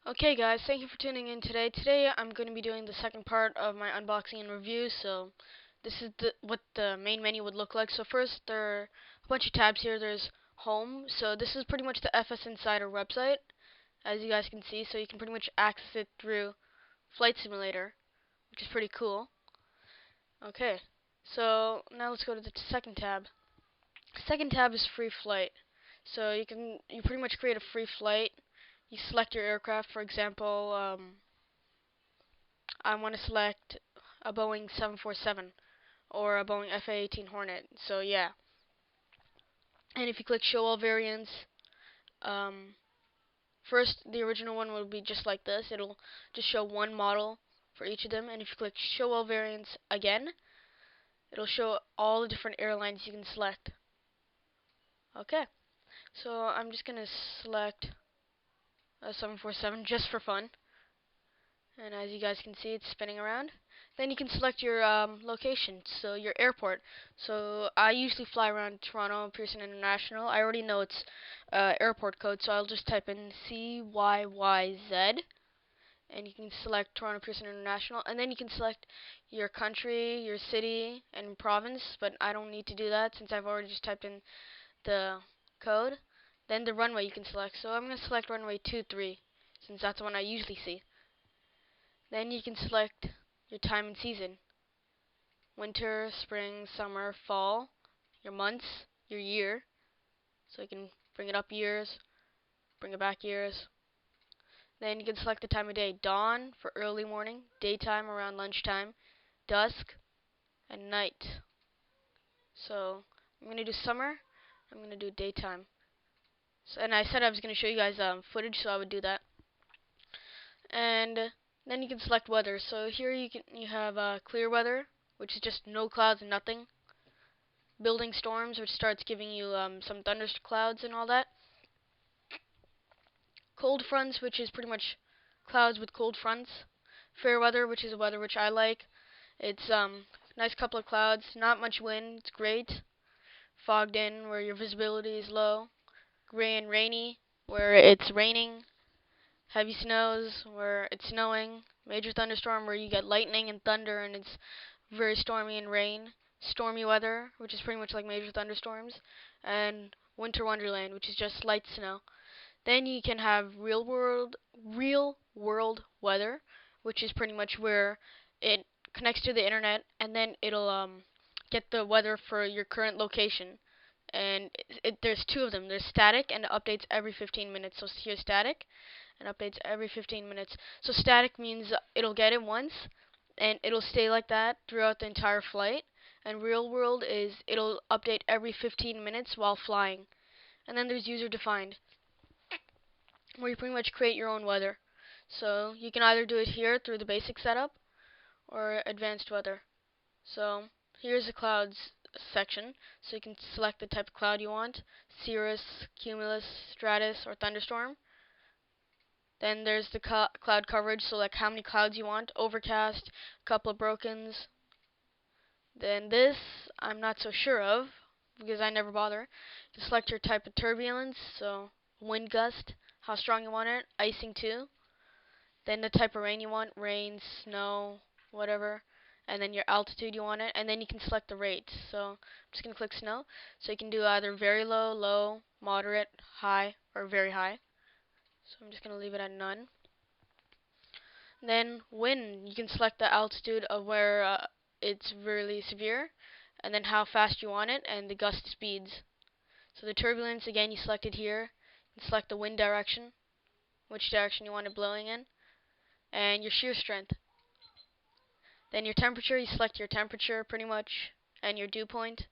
Okay guys, thank you for tuning in today. Today I'm going to be doing the second part of my unboxing and review. So this is what the main menu would look like. So first there are a bunch of tabs here. There's home. So this is pretty much the FS Insider website, as you guys can see. So you can pretty much access it through Flight Simulator, which is pretty cool. Okay, so now let's go to the second tab. Second tab is free flight. So you pretty much create a free flight. You select your aircraft. For example, I want to select a Boeing 747 or a Boeing FA-18 Hornet. So yeah, and if you click show all variants, um, first the original one will be just like this. It'll just show one model for each of them, and if you click show all variants again, it'll show all the different airlines you can select. Okay, so I'm just gonna select a 747 just for fun. And as you guys can see, it's spinning around. Then you can select your location, so your airport. So I usually fly around Toronto Pearson International. I already know its airport code, so I'll just type in CYYZ, and you can select Toronto Pearson International. And then you can select your country, your city, and province, but I don't need to do that since I've already just typed in the code. Then the runway you can select. So I'm going to select runway 23, since that's the one I usually see. Then you can select your time and season. Winter, spring, summer, fall, your months, your year. So you can bring it up years, bring it back years. Then you can select the time of day. Dawn for early morning, daytime around lunchtime, dusk, and night. So I'm going to do summer. I'm going to do daytime. So, and I said I was going to show you guys footage, so I would do that. And then you can select weather. So here you have clear weather, which is just no clouds and nothing. Building storms, which starts giving you some thunder clouds and all that. Cold fronts, which is pretty much clouds with cold fronts. Fair weather, which is a weather which I like. It's nice couple of clouds, not much wind. It's great. Fogged in, where your visibility is low. Gray and rainy, where it's raining. Heavy snows, where it's snowing. Major thunderstorm, where you get lightning and thunder and it's very stormy and rain. Stormy weather, which is pretty much like major thunderstorms. And winter wonderland, which is just light snow. Then you can have real world weather, which is pretty much where it connects to the internet and then it'll get the weather for your current location. And there's two of them. There's static and it updates every 15 minutes. So here's static and updates every 15 minutes. So static means it'll get it once and it'll stay like that throughout the entire flight. And real world is it'll update every 15 minutes while flying. And then there's user defined, where you pretty much create your own weather. So you can either do it here through the basic setup or advanced weather. So here's the clouds section. So you can select the type of cloud you want: cirrus, cumulus, stratus, or thunderstorm. Then there's the cloud coverage, so like how many clouds you want: overcast, couple of brokens. Then this I'm not so sure of because I never bother. You select your type of turbulence, so wind gust, how strong you want it, icing too. Then the type of rain you want: rain, snow, whatever. And then your altitude you want it, and then you can select the rate. So I'm just going to click snow. So you can do either very low, low, moderate, high, or very high. So I'm just going to leave it at none. Then wind, you can select the altitude of where it's really severe, and then how fast you want it, and the gust speeds. So the turbulence, again, you select it here. You can select the wind direction, which direction you want it blowing in, and your shear strength. Then your temperature, you select your temperature pretty much, and your dew point.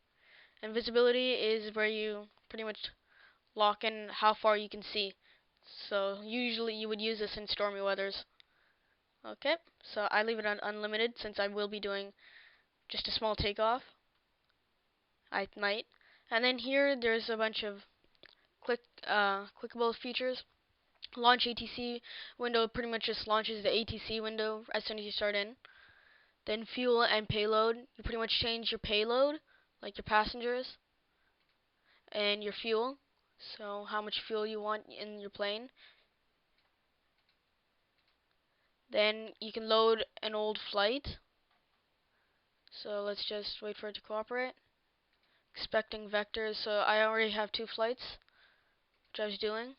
And visibility is where you pretty much lock in how far you can see. So usually you would use this in stormy weathers. Okay, so I leave it on unlimited since I will be doing just a small takeoff. I might. And then here there's a bunch of clickable features. Launch ATC window pretty much just launches the ATC window as soon as you start in. Then fuel and payload, you pretty much change your payload, like your passengers, and your fuel. So how much fuel you want in your plane. Then you can load an old flight. So let's just wait for it to cooperate. Expecting vectors, so I already have 2 flights, which I was doing.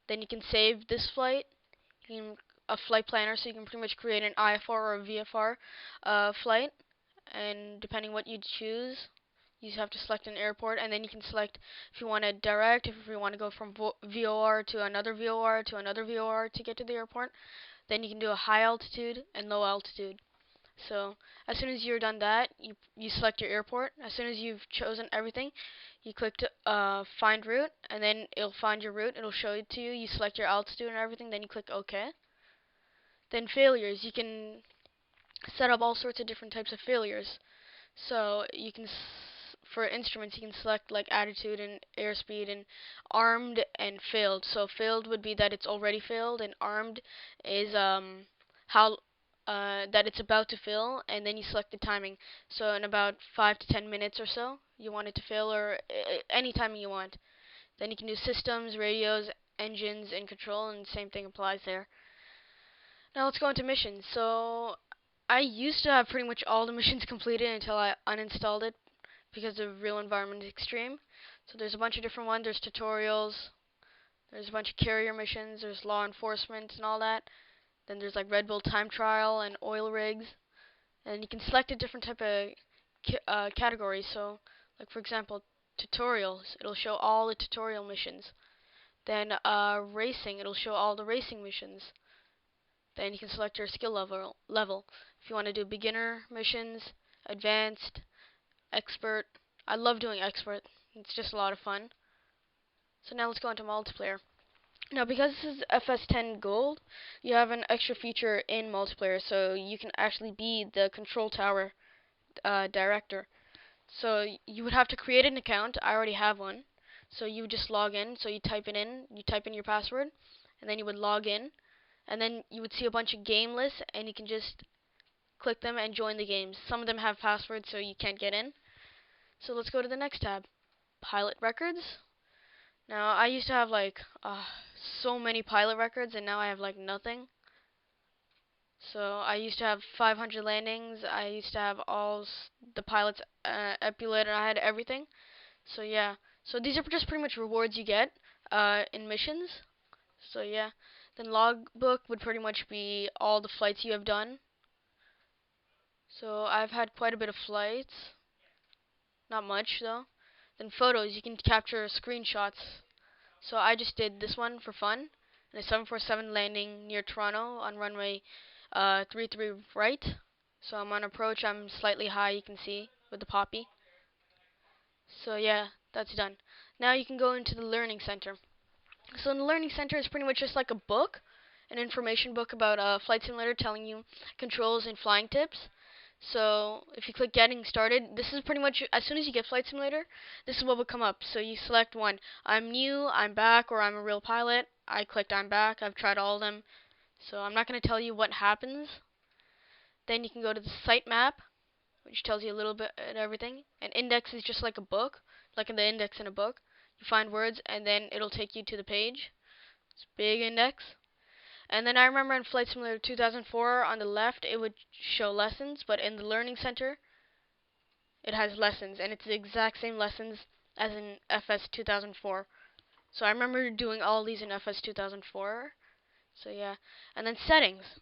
Then you can save this flight. You can a flight planner, so you can pretty much create an IFR or a VFR flight, and depending what you choose, you have to select an airport, and then you can select if you want to direct, if you want to go from VOR to another VOR to another VOR to get to the airport. Then you can do a high altitude and low altitude. So as soon as you're done that, you select your airport. As soon as you've chosen everything, you click to find route, and then it'll find your route. It'll show it to you. You select your altitude and everything. Then you click OK. Then failures. You can set up all sorts of different types of failures. So you can, for instruments, you can select like attitude and airspeed and armed and failed. So failed would be that it's already failed, and armed is how that it's about to fail, and then you select the timing. So in about 5 to 10 minutes or so, you want it to fail, or any timing you want. Then you can do systems, radios, engines, and control, and the same thing applies there. Now let's go into missions. So I used to have pretty much all the missions completed until I uninstalled it because the real environment is extreme. So there's a bunch of different ones. There's tutorials. There's a bunch of carrier missions. There's law enforcement and all that. Then there's like Red Bull time trial and oil rigs. And you can select a different type of category. So like for example, tutorials. It'll show all the tutorial missions. Then racing. It'll show all the racing missions. Then you can select your skill level. If you want to do beginner missions, advanced, expert. I love doing expert. It's just a lot of fun. So now let's go into multiplayer. Now because this is FS10 Gold, you have an extra feature in multiplayer, so you can actually be the control tower director. So you would have to create an account. I already have one. So you would just log in. So you type it in. You type in your password, and then you would log in. And then you would see a bunch of game lists, and you can just click them and join the games. Some of them have passwords, so you can't get in. So let's go to the next tab, pilot records. Now I used to have like so many pilot records, and now I have like nothing. So I used to have 500 landings. I used to have all the pilots epulated. I had everything. So yeah. So these are just pretty much rewards you get in missions. So yeah. Then logbook would pretty much be all the flights you have done. So I've had quite a bit of flights. Not much though. Then photos, you can capture screenshots. So I just did this one for fun. And a 747 landing near Toronto on runway 33 right. So I'm on approach. I'm slightly high, you can see, with the poppy. So yeah, that's done. Now you can go into the Learning Center. So in the Learning Center is pretty much just like a book, an information book about Flight Simulator telling you controls and flying tips. So if you click Getting Started, this is pretty much, as soon as you get Flight Simulator, this is what will come up. So you select one. I'm new, I'm back, or I'm a real pilot. I clicked I'm back. I've tried all of them. So I'm not going to tell you what happens. Then you can go to the site map, which tells you a little bit of everything. An index is just like a book, like the index in a book. You find words, and then it'll take you to the page. It's a big index. And then I remember in Flight Simulator 2004, on the left, it would show lessons, but in the Learning Center, it has lessons, and it's the exact same lessons as in FS 2004. So I remember doing all these in FS 2004. So yeah. And then settings.